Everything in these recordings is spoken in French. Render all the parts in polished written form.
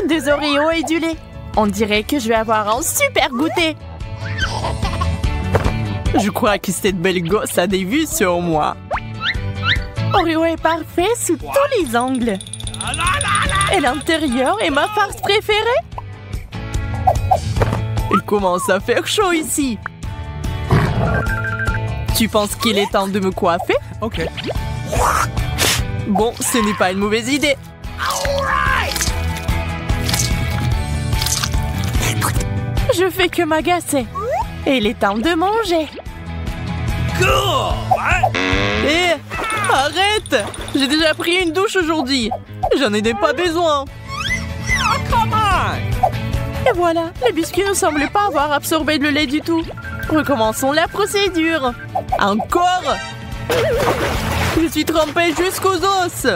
Des Oreos et du lait. On dirait que je vais avoir un super goûter. Je crois que cette belle gosse a des vues sur moi. Oreo est parfait sous tous les angles. Et l'intérieur est ma farce préférée. Il commence à faire chaud ici. Tu penses qu'il est temps de me coiffer? Ok. Bon, ce n'est pas une mauvaise idée. Je fais que m'agacer. Et il est temps de manger. Hé, arrête! J'ai déjà pris une douche aujourd'hui. J'en ai pas besoin. Et voilà, les biscuits ne semblent pas avoir absorbé le lait du tout. Recommençons la procédure. Encore! Je suis trempée jusqu'aux os.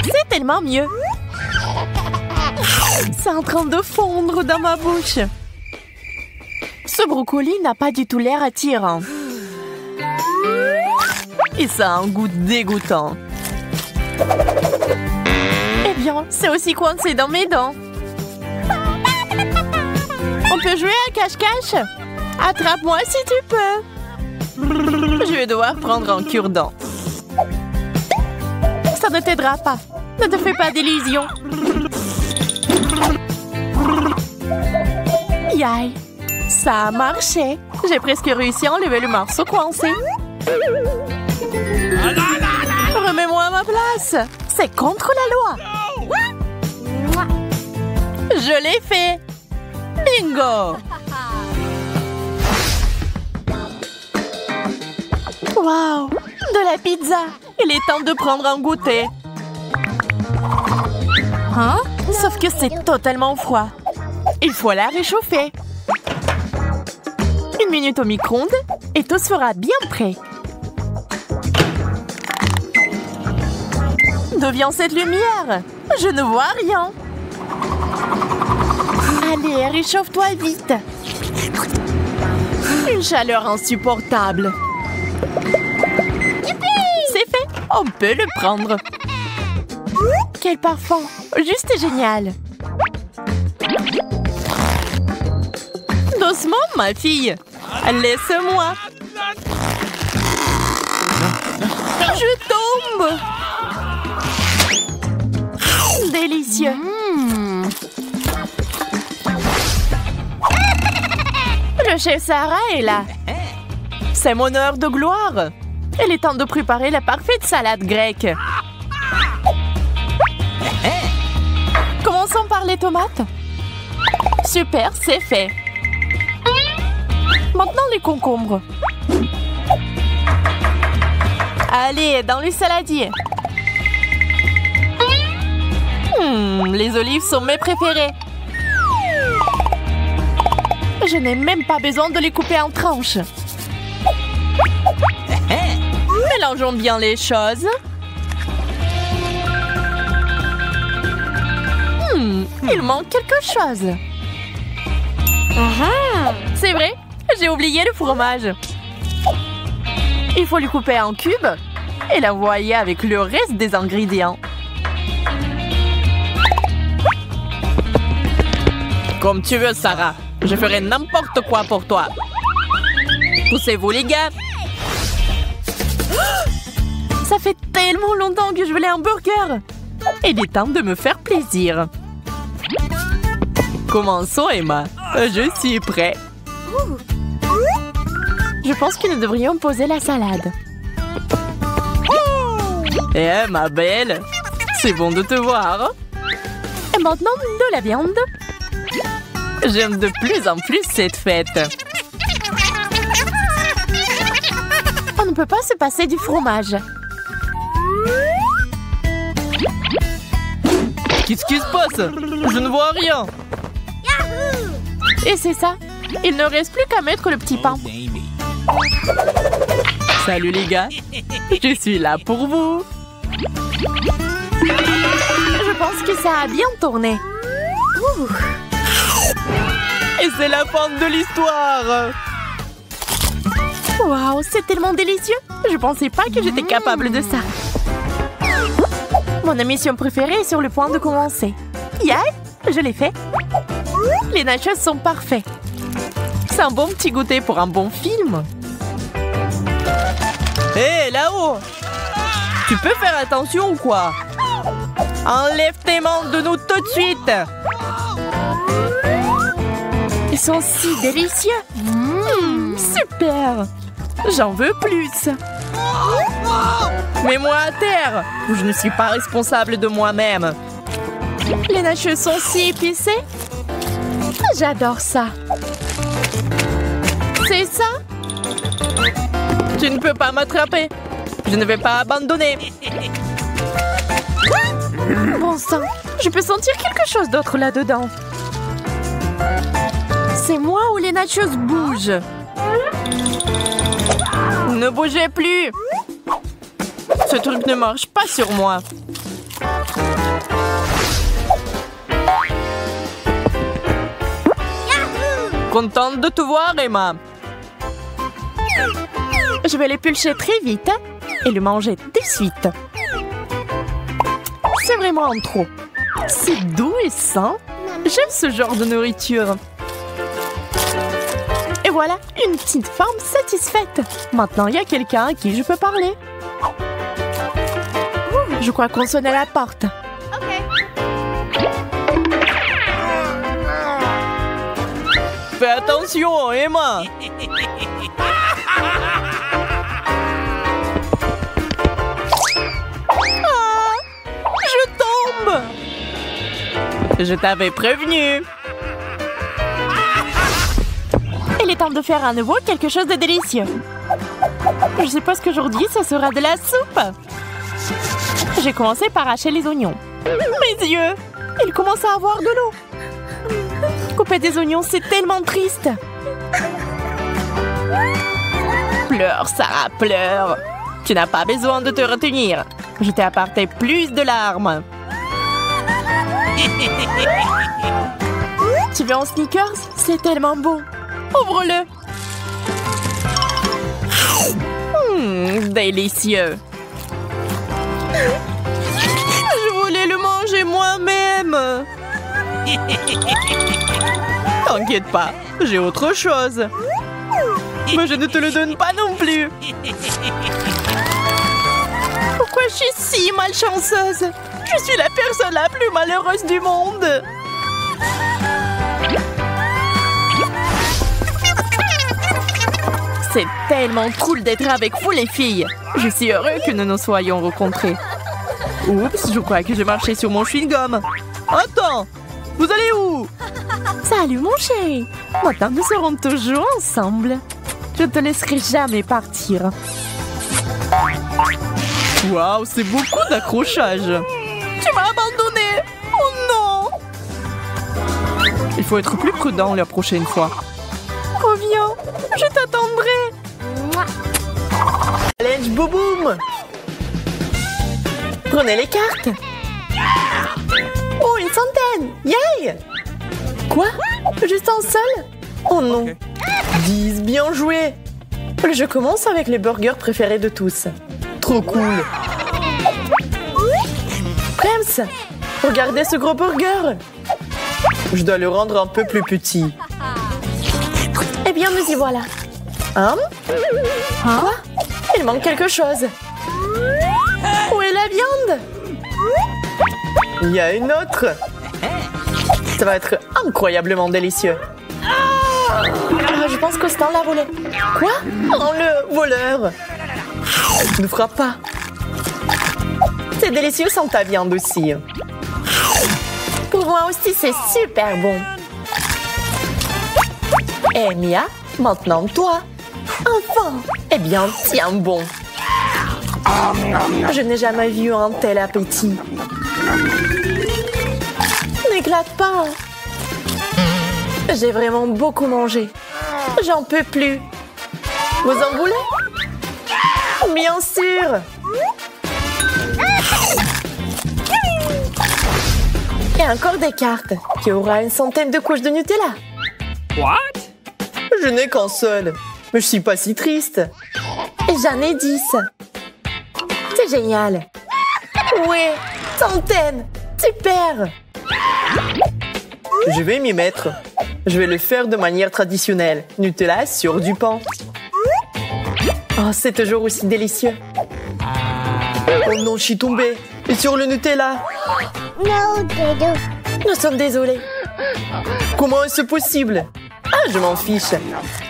C'est tellement mieux. C'est en train de fondre dans ma bouche. Ce brocoli n'a pas du tout l'air attirant. Et ça a un goût dégoûtant. Eh bien, c'est aussi coincé dans mes dents. On peut jouer à cache-cache? Attrape-moi si tu peux. Je vais devoir prendre un cure-dent. Ça ne t'aidera pas. Ne te fais pas d'illusions. Yaï, ça a marché. J'ai presque réussi à enlever le morceau coincé. Remets-moi à ma place. C'est contre la loi. Je l'ai fait. Bingo. Wow, de la pizza. Il est temps de prendre un goûter. Hein? Sauf que c'est totalement froid. Il faut la réchauffer. 1 minute au micro-ondes et tout sera bien prêt. D'où vient cette lumière? Je ne vois rien. Allez, réchauffe-toi vite. Une chaleur insupportable. C'est fait. On peut le prendre. Quel parfum. Juste génial. Doucement, ma fille. Laisse-moi. Je tombe. Délicieux. Le chef Sarah est là. C'est mon heure de gloire. Il est temps de préparer la parfaite salade grecque. Commençons par les tomates. Super, c'est fait. Maintenant les concombres. Allez, dans le saladier. Les olives sont mes préférées. Je n'ai même pas besoin de les couper en tranches. Mélangeons bien les choses. Il manque quelque chose. C'est vrai, j'ai oublié le fromage. Il faut le couper en cubes et l'envoyer avec le reste des ingrédients. Comme tu veux, Sarah. Je ferai n'importe quoi pour toi. Poussez-vous, les gars. Ça fait tellement longtemps que je voulais un burger. Il est temps de me faire plaisir. Commençons, Emma. Je suis prêt. Je pense que nous devrions poser la salade. Eh, ma belle. C'est bon de te voir. Et maintenant, de la viande. J'aime de plus en plus cette fête. On ne peut pas se passer du fromage. Qu'est-ce qui se passe? Je ne vois rien. Et c'est ça. Il ne reste plus qu'à mettre le petit pain. Salut les gars. Je suis là pour vous. Je pense que ça a bien tourné. Et c'est la fin de l'histoire. Waouh, c'est tellement délicieux. Je pensais pas que j'étais capable de ça. Mon émission préférée est sur le point de commencer. Yeah, je l'ai fait. Les nachos sont parfaits. C'est un bon petit goûter pour un bon film. Hé, là-haut! Tu peux faire attention ou quoi? Enlève tes mains de nous tout de suite! Ils sont si délicieux! Super! J'en veux plus! Mets-moi à terre! Je ne suis pas responsable de moi-même. Les nachos sont si épicés! J'adore ça! C'est ça? Tu ne peux pas m'attraper! Je ne vais pas abandonner! Bon sang! Je peux sentir quelque chose d'autre là-dedans! C'est moi ou les nachos bougent? Ne bougez plus! Ce truc ne marche pas sur moi! Contente de te voir, Emma! Je vais l'épulcher très vite et le manger de suite. C'est vraiment trop. C'est doux et sain. J'aime ce genre de nourriture. Et voilà, une petite femme satisfaite. Maintenant, il y a quelqu'un à qui je peux parler. Je crois qu'on sonne à la porte. Fais attention, Emma! Je t'avais prévenu. Il est temps de faire à nouveau quelque chose de délicieux. Je suppose qu'aujourd'hui, ce sera de la soupe. J'ai commencé par hacher les oignons. Mes yeux! Ils commencent à avoir de l'eau. Couper des oignons, c'est tellement triste. Pleure, Sarah, pleure. Tu n'as pas besoin de te retenir. Je t'ai apporté plus de larmes. Tu veux un Snickers? C'est tellement beau. Ouvre-le. Délicieux. Je voulais le manger moi-même. T'inquiète pas, j'ai autre chose. Mais je ne te le donne pas non plus. Pourquoi je suis si malchanceuse? Je suis la personne la plus malheureuse du monde. C'est tellement cool d'être avec vous les filles. Je suis heureux que nous nous soyons rencontrés. Oups, je crois que j'ai marché sur mon chewing-gum. Attends, vous allez où? Salut mon chéri. Maintenant nous serons toujours ensemble. Je ne te laisserai jamais partir. Waouh, c'est beaucoup d'accrochage. Tu m'as abandonné. Oh non. Il faut être plus prudent la prochaine fois. Reviens, je t'attendrai. Challenge Boboum. Prenez les cartes. Oh, une centaine. Yay. Quoi? Juste un seul? Oh non. 10, bien joué. Je commence avec les burgers préférés de tous. Trop cool. Prems, regardez ce gros burger. Je dois le rendre un peu plus petit. Eh bien, nous y voilà. Hein? Quoi? Il manque quelque chose. Où est la viande? Il y a une autre. Ça va être incroyablement délicieux. Je pense que Stan l'a volé. Quoi? Oh, le voleur. Ne frappe pas. C'est délicieux sans ta viande aussi. Pour moi aussi, c'est super bon. Eh, Mia, maintenant toi. Enfin. Eh bien, tiens bon. Je n'ai jamais vu un tel appétit. N'éclate pas. J'ai vraiment beaucoup mangé. J'en peux plus. Vous en voulez? Bien sûr. Et encore des cartes. Qui aura une centaine de couches de Nutella. What? Je n'ai qu'un seul. Mais je suis pas si triste. Et j'en ai 10. C'est génial. Ouais, Centaines! Super! Je vais m'y mettre. Je vais le faire de manière traditionnelle. Nutella sur du pain. Oh, c'est toujours aussi délicieux. Oh non, je suis tombée. Et sur le Nutella. Nous sommes désolés. Comment est-ce possible? Ah, je m'en fiche.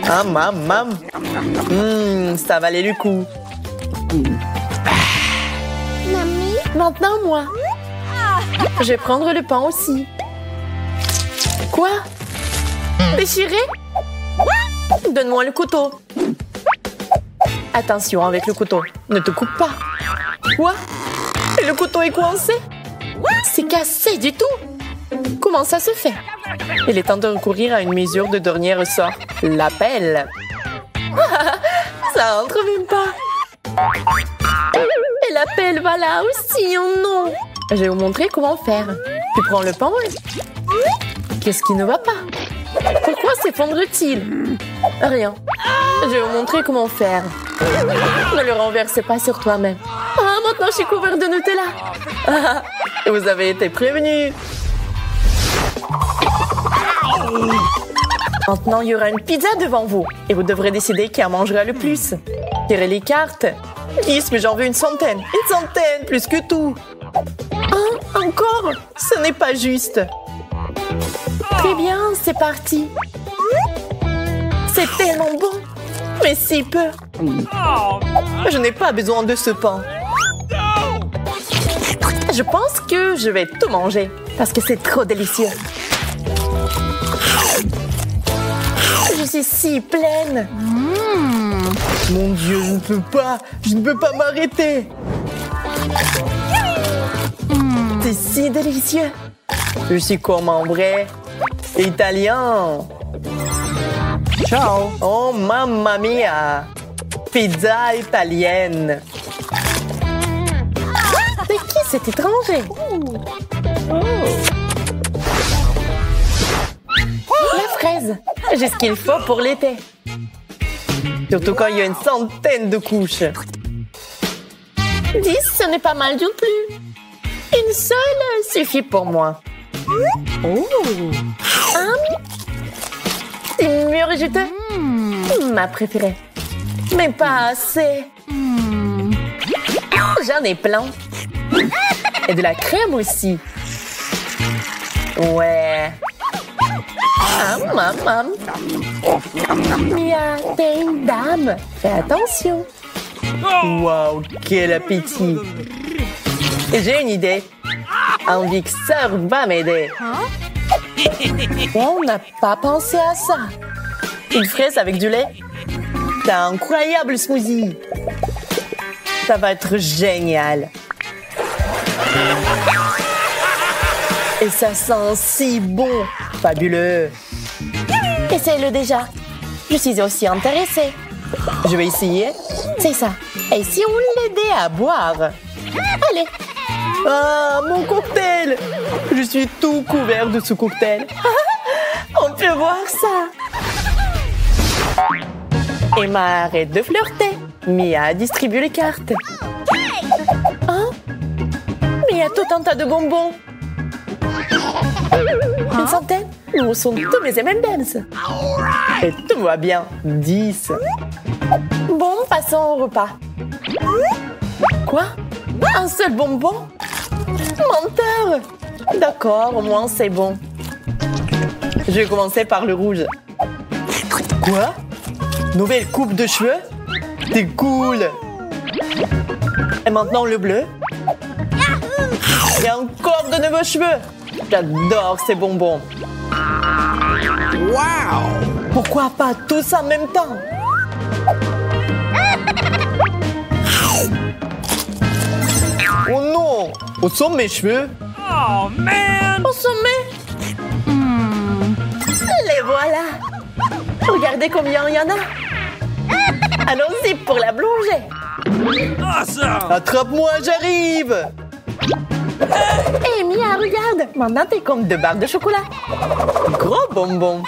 Ah, mam. Ça valait le coup. Maintenant, moi. Je vais prendre le pain aussi. Quoi? Déchiré? Donne-moi le couteau. Attention avec le couteau. Ne te coupe pas. Quoi? Et le couteau est coincé? C'est cassé du tout. Comment ça se fait? Il est temps de recourir à une mesure de dernier ressort. La pelle. Ça entre même pas. Et la pelle va là aussi, oh non. Je vais vous montrer comment faire. Tu prends le pain. Qu'est-ce qui ne va pas? Pourquoi s'effondre-t-il? Rien. Je vais vous montrer comment faire. Ne le renversez pas sur toi-même. Ah, maintenant je suis couvert de Nutella. Vous avez été prévenus. Maintenant, il y aura une pizza devant vous. Et vous devrez décider qui en mangera le plus. Tirez les cartes. 10, mais j'en veux une centaine. Une centaine, plus que tout. Hein? Encore? Ce n'est pas juste. Très bien, c'est parti. C'est tellement bon. Mais si peu. Je n'ai pas besoin de ce pain. Je pense que je vais tout manger. Parce que c'est trop délicieux. Je suis si pleine. Mon Dieu, je ne peux pas. Je ne peux pas m'arrêter. C'est si délicieux. Je suis comme un vrai italien. Ciao. Oh, mamma mia. Pizza italienne. C'est qui cet étranger? La fraise. J'ai ce qu'il faut pour l'été. Surtout quand il y a une centaine de couches. 10, ce n'est pas mal du tout. Une seule suffit pour moi. Oh. C'est mieux rejeté. Ma préférée. Mais pas assez. J'en ai plein. Et de la crème aussi. Ouais. Maman. Mia, t'es une dame. Fais attention. Wow, quel appétit. J'ai une idée. Un mixeur va m'aider. On n'a pas pensé à ça. Une fraise avec du lait. C'est un incroyable smoothie. Ça va être génial. Et ça sent si bon. Fabuleux. Essaye-le déjà. Je suis aussi intéressée. Je vais essayer. C'est ça. Et si on l'aidait à boire? Allez. Ah, mon cocktail! Je suis tout couvert de ce cocktail. On peut voir ça. Emma arrête de flirter. Mia distribue les cartes. Hein? Mais il y a tout un tas de bonbons. Une centaine? Nous sommes tous les M&M's. Et tout va bien. 10. Bon, passons au repas. Quoi? Un seul bonbon? Menteur! D'accord, au moins c'est bon. Je vais commencer par le rouge. Quoi? Nouvelle coupe de cheveux? C'est cool! Et maintenant le bleu? Et encore de nouveaux cheveux! J'adore ces bonbons. Wow! Pourquoi pas tous en même temps? Oh non! Où sont mes cheveux? Oh man! Au sommet? Les voilà! Regardez combien il y en a! Allons-y pour la plonger! Awesome! Attrape-moi, j'arrive! Hé, Mia, regarde! Maintenant, t'es comme 2 barres de chocolat. Gros bonbons.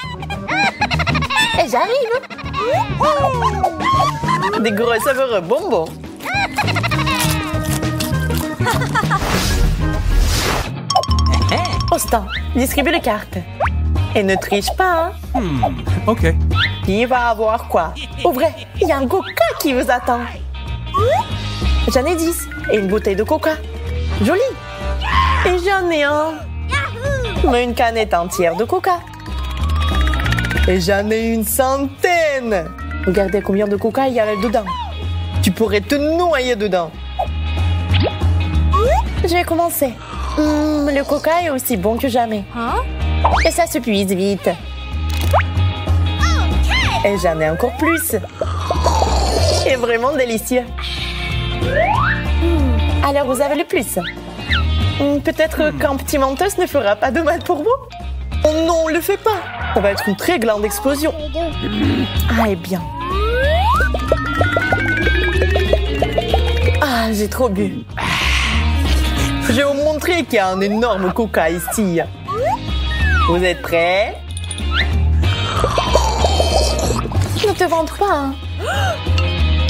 Et j'arrive! Des gros savoureux bonbons. instant, distribue les cartes. Et ne triche pas, hein? OK. Qui va avoir quoi? Au vrai, il y a un coca qui vous attend. J'en ai 10 et une bouteille de coca. Joli. Et j'en ai un. Mais une canette entière de coca. Et j'en ai une centaine. Regardez combien de coca il y avait dedans. Tu pourrais te noyer dedans. Je vais commencer. Le coca est aussi bon que jamais. Et ça se puise vite. Et j'en ai encore plus. C'est vraiment délicieux. Alors vous avez le plus. Peut-être qu'un petit mentos ne fera pas de mal pour vous. Oh non, le fais pas. Ça va être une très grande explosion. Ah, eh bien. Ah, j'ai trop bu. Je vais vous montrer qu'il y a un énorme coca ici. Vous êtes prêts? Ne te vante pas, hein.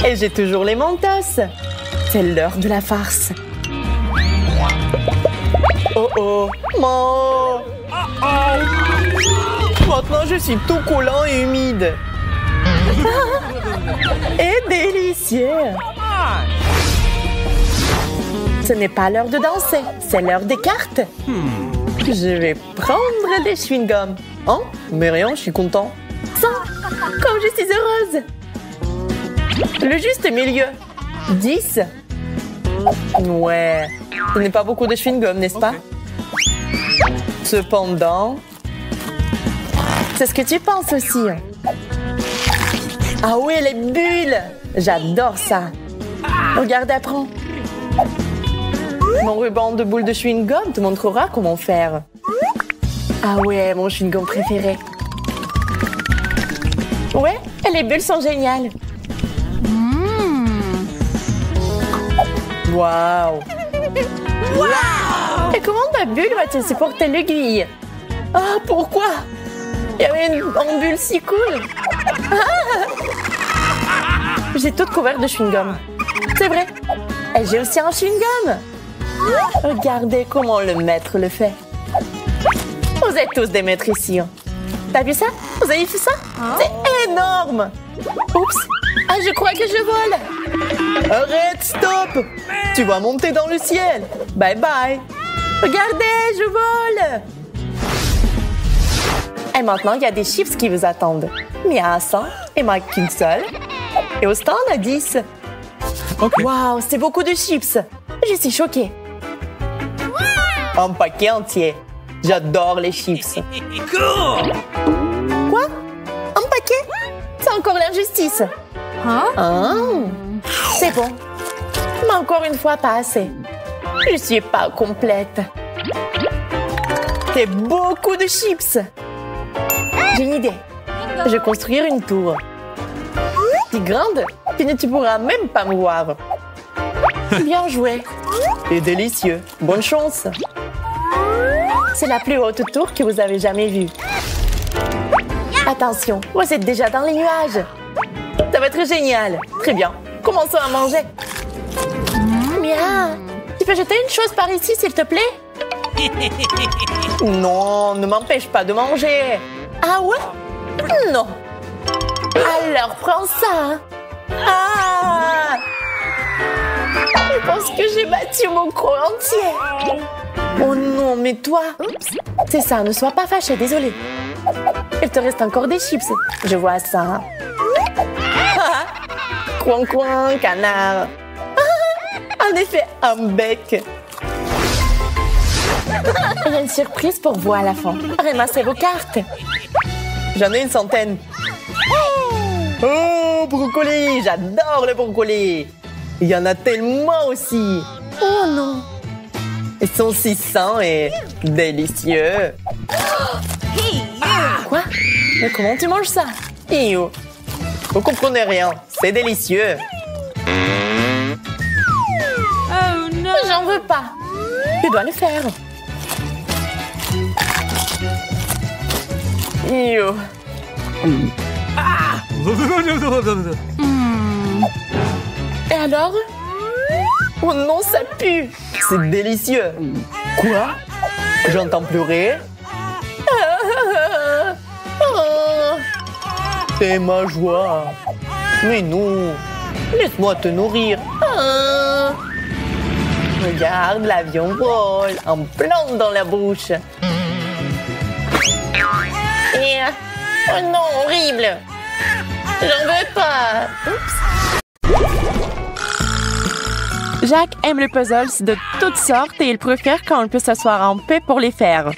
Et j'ai toujours les mentos. C'est l'heure de la farce. Oh oh, mon. Maintenant, je suis tout collant et humide. Et délicieux. Ce n'est pas l'heure de danser, c'est l'heure des cartes. Je vais prendre des chewing-gums. Hein? Mais rien, je suis content. Ça, comme je suis heureuse. Le juste milieu. 10. Ouais, ce n'est pas beaucoup de chewing-gum, n'est-ce pas? Cependant, c'est ce que tu penses aussi. Ah oui, les bulles. J'adore ça. Regarde, apprends. Mon ruban de boules de chewing-gum te montrera comment faire. Ah ouais, mon chewing-gum préféré. Ouais, et les bulles sont géniales. Waouh! Et comment ta bulle va-t-elle supporter l'aiguille? Ah, pourquoi? Il y avait une bulle si cool. Ah! J'ai toute couverte de chewing-gum. C'est vrai. Et j'ai aussi un chewing-gum. Regardez comment le maître le fait. Vous êtes tous des maîtres ici. T'as vu ça? Vous avez vu ça? C'est énorme. Oups. Ah, je crois que je vole. Arrête, stop. Tu vas monter dans le ciel. Bye bye. Regardez, je vole. Et maintenant, il y a des chips qui vous attendent. Mais à 100 et moi qu'une seule. Et au stand à 10. OK. Waouh, c'est beaucoup de chips. Je suis choquée. Un paquet entier. J'adore les chips. Cool. Quoi? Un paquet? C'est encore l'injustice. Ah, c'est bon. Mais encore une fois, pas assez. Je suis pas complète. C'est beaucoup de chips. J'ai une idée. Je vais construire une tour. Si grande, tu ne pourras même pas me voir. Bien joué. Et délicieux. Bonne chance. C'est la plus haute tour que vous avez jamais vue. Attention, vous êtes déjà dans les nuages. Ça va être génial. Très bien. Commençons à manger. Mia, tu peux jeter une chose par ici, s'il te plaît? Non, ne m'empêche pas de manger. Ah ouais? Non. Alors, prends ça. Ah! Je pense que j'ai battu mon corps entier. Oh non, mais toi... C'est ça, ne sois pas fâché, désolé. Il te reste encore des chips. Je vois ça. Coin, coin, canard. En effet, un bec. Il y a une surprise pour vous à la fin. Ramassez vos cartes. J'en ai une centaine. Oh, brocoli. J'adore le brocoli. Il y en a tellement aussi. Oh non. Ils sont si sains et délicieux. Quoi? Mais comment tu manges ça? Ew. Vous comprenez rien. C'est délicieux. Oh non. J'en veux pas. Tu dois le faire. Ew. Et alors? Oh non, ça pue. C'est délicieux. Quoi? J'entends pleurer. C'est ma joie. Mais non, laisse-moi te nourrir. Regarde, l'avion vole, en plante dans la bouche. Et... Oh non, horrible. J'en veux pas. Oups. Jack aime les puzzles de toutes sortes et il préfère quand on peut s'asseoir en paix pour les faire.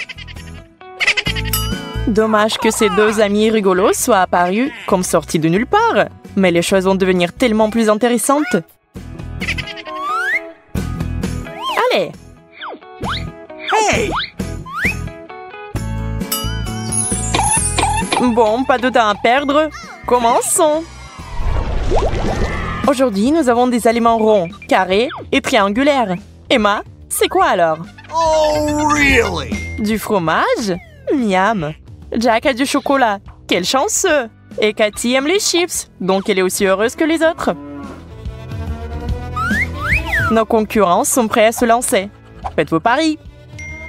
Dommage que ces deux amis rigolos soient apparus comme sortis de nulle part, mais les choses vont devenir tellement plus intéressantes. Allez! Hey! Bon, pas de temps à perdre. Commençons! Aujourd'hui, nous avons des aliments ronds, carrés et triangulaires. Emma, c'est quoi alors? Oh, really? Du fromage? Miam! Jack a du chocolat. Quel chanceux! Et Cathy aime les chips, donc elle est aussi heureuse que les autres. Nos concurrents sont prêts à se lancer. Faites vos paris.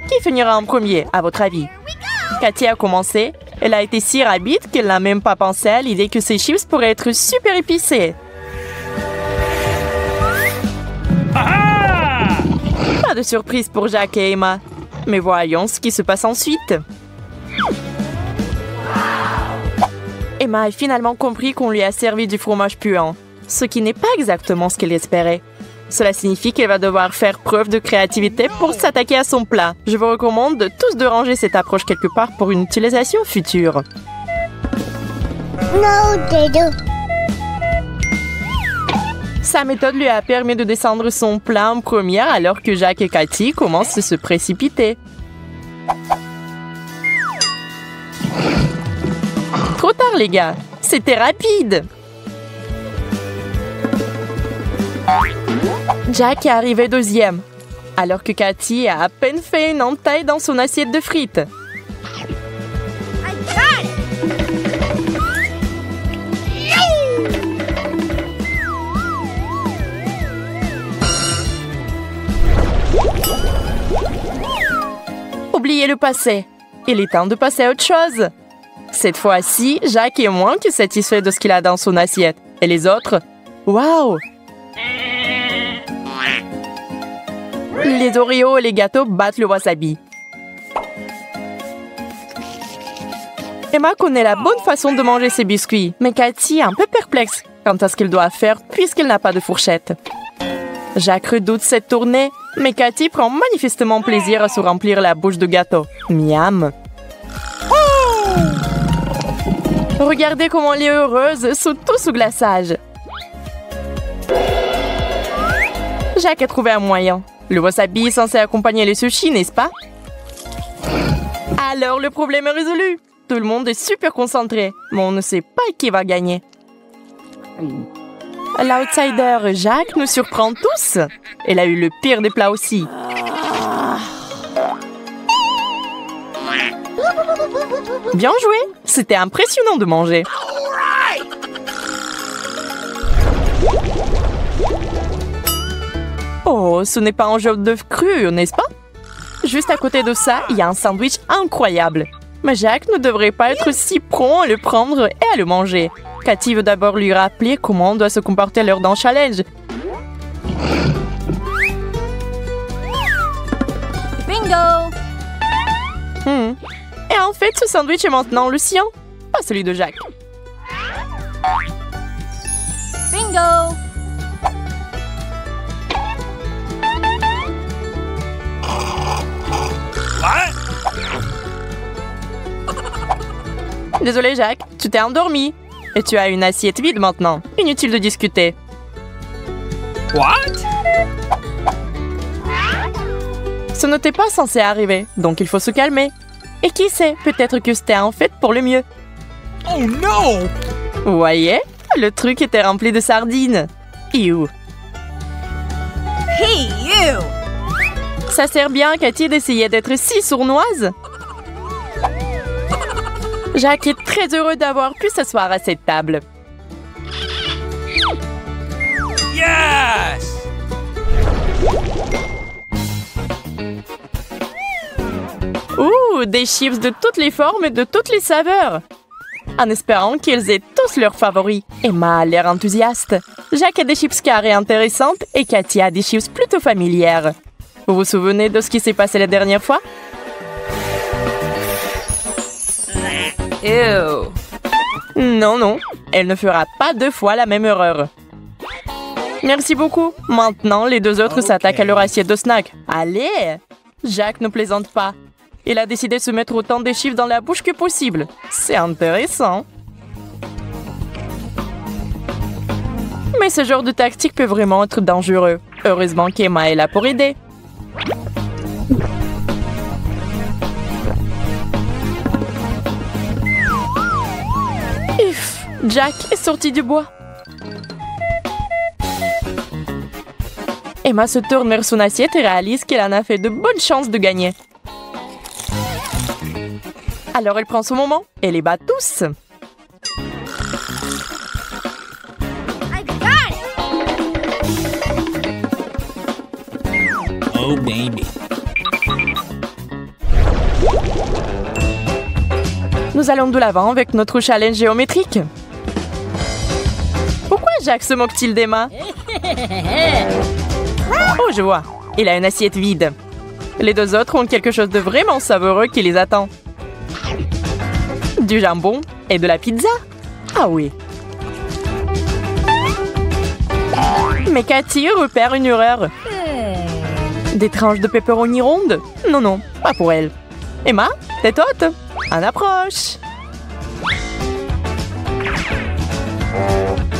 Qui finira en premier, à votre avis? Cathy a commencé. Elle a été si rapide qu'elle n'a même pas pensé à l'idée que ces chips pourraient être super épicés. Pas de surprise pour Jack et Emma. Mais voyons ce qui se passe ensuite. Emma a finalement compris qu'on lui a servi du fromage puant, ce qui n'est pas exactement ce qu'elle espérait. Cela signifie qu'elle va devoir faire preuve de créativité pour s'attaquer à son plat. Je vous recommande tous de ranger cette approche quelque part pour une utilisation future. Sa méthode lui a permis de descendre son plat en première alors que Jack et Cathy commencent à se précipiter. Trop tard, les gars. C'était rapide. Jack est arrivé deuxième, alors que Cathy a à peine fait une entaille dans son assiette de frites. Oubliez le passé. Il est temps de passer à autre chose. Cette fois-ci, Jack est moins que satisfait de ce qu'il a dans son assiette. Et les autres? Waouh! Les Oreos et les gâteaux battent le wasabi. Emma connaît la bonne façon de manger ses biscuits, mais Cathy est un peu perplexe quant à ce qu'elle doit faire puisqu'elle n'a pas de fourchette. Jack redoute cette tournée, mais Cathy prend manifestement plaisir à se remplir la bouche de gâteaux. Miam! Regardez comment elle est heureuse, surtout sous glaçage. Jack a trouvé un moyen. Le wasabi est censé accompagner les sushis, n'est-ce pas? Alors le problème est résolu. Tout le monde est super concentré, mais on ne sait pas qui va gagner. L'outsider Jack nous surprend tous. Elle a eu le pire des plats aussi. Bien joué! C'était impressionnant de manger. Oh, ce n'est pas un jaune d'œuf cru, n'est-ce pas? Juste à côté de ça, il y a un sandwich incroyable. Mais Jack ne devrait pas être si prompt à le prendre et à le manger. Cathy veut d'abord lui rappeler comment on doit se comporter lors d'un challenge. Bingo! Et en fait, ce sandwich est maintenant le sien, pas celui de Jack. Bingo! What? Désolé, Jack, tu t'es endormi. Et tu as une assiette vide maintenant. Inutile de discuter. What? Ce n'était pas censé arriver, donc il faut se calmer. Et qui sait, peut-être que c'était en fait pour le mieux. Oh no! Vous voyez? Le truc était rempli de sardines. Ew. Hey, you! Ça sert bien, Cathy, d'essayer d'être si sournoise. Jack est très heureux d'avoir pu s'asseoir à cette table. Yes! des chips de toutes les formes et de toutes les saveurs. En espérant qu'ils aient tous leurs favoris. Emma a l'air enthousiaste. Jacques a des chips carrées intéressantes et Cathy a des chips plutôt familières. Vous vous souvenez de ce qui s'est passé la dernière fois? Ew. Non, non, elle ne fera pas 2 fois la même erreur. Merci beaucoup. Maintenant, les 2 autres s'attaquent à leur assiette de snack. Allez! Jacques ne plaisante pas. Il a décidé de se mettre autant de chiffres dans la bouche que possible. C'est intéressant. Mais ce genre de tactique peut vraiment être dangereux. Heureusement qu'Emma est là pour aider. Ouf, Jack est sorti du bois. Emma se tourne vers son assiette et réalise qu'elle en a fait de bonnes chances de gagner. Alors elle prend son moment et les bat tous. Oh, baby. Nous allons de l'avant avec notre challenge géométrique. Pourquoi Jacques se moque-t-il d'Emma? Oh, je vois. Il a une assiette vide. Les 2 autres ont quelque chose de vraiment savoureux qui les attend. Du jambon et de la pizza. Ah oui. Mais Cathy repère une erreur. Des tranches de pepperoni rondes? Non, non, pas pour elle. Emma, tête haute. On approche.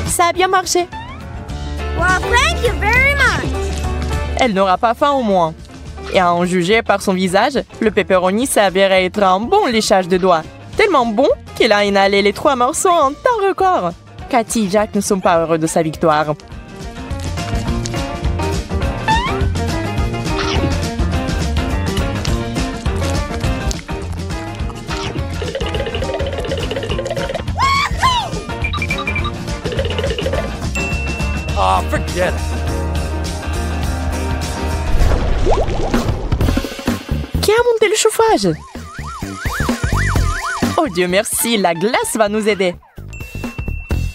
Ça a bien marché. Well, thank you very much. Elle n'aura pas faim au moins. Et à en juger par son visage, le pepperoni s'avère être un bon léchage de doigts. Tellement bon qu'il a inhalé les 3 morceaux en temps record. Cathy et Jacques ne sont pas heureux de sa victoire. Oh, forget it. Qui a monté le chauffage? Oh Dieu merci, la glace va nous aider.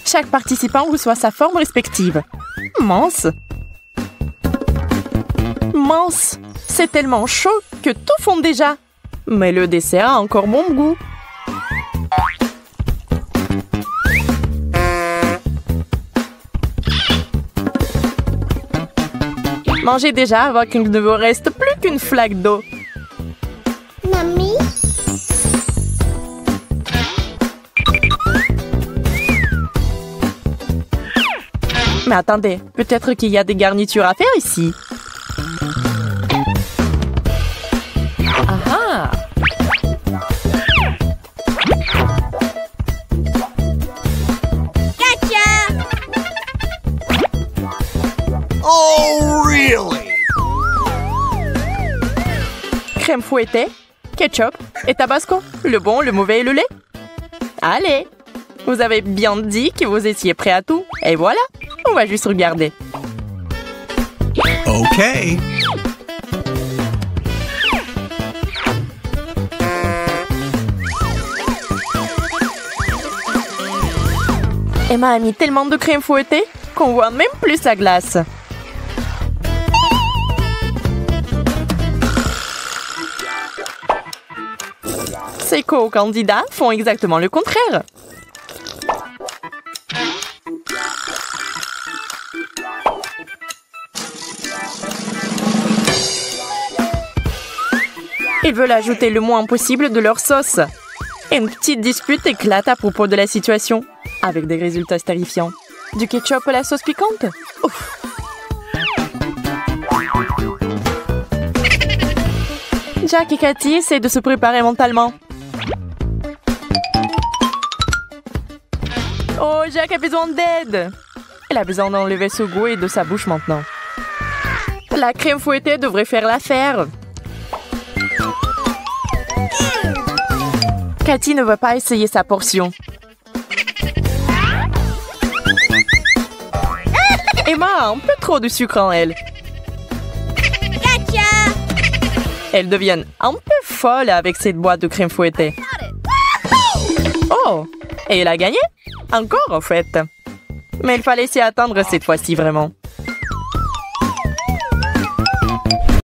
Chaque participant reçoit sa forme respective. Mince. Mince. C'est tellement chaud que tout fond déjà. Mais le dessert a encore bon goût. Mangez déjà avant qu'il ne vous reste plus qu'une flaque d'eau. Mommy? Mais attendez, peut-être qu'il y a des garnitures à faire ici. Ah ah! Gotcha! Oh, really? Crème fouettée, ketchup et tabasco. Le bon, le mauvais et le lait. Allez! Vous avez bien dit que vous étiez prêts à tout. Et voilà, on va juste regarder. Okay. Emma a mis tellement de crème fouettée qu'on voit même plus sa glace. Ses co-candidats font exactement le contraire. Ils veulent ajouter le moins possible de leur sauce. Et une petite dispute éclate à propos de la situation, avec des résultats terrifiants. Du ketchup à la sauce piquante? Ouf. Jack et Cathy essaient de se préparer mentalement. Oh, Jack a besoin d'aide! Elle a besoin d'enlever ce goût et de sa bouche maintenant. La crème fouettée devrait faire l'affaire. Cathy ne veut pas essayer sa portion. Emma a un peu trop de sucre en elle. Gotcha! elles deviennent un peu folles avec cette boîte de crème fouettée. Oh! Et elle a gagné? Encore, en fait. Mais il fallait s'y attendre cette fois-ci, vraiment.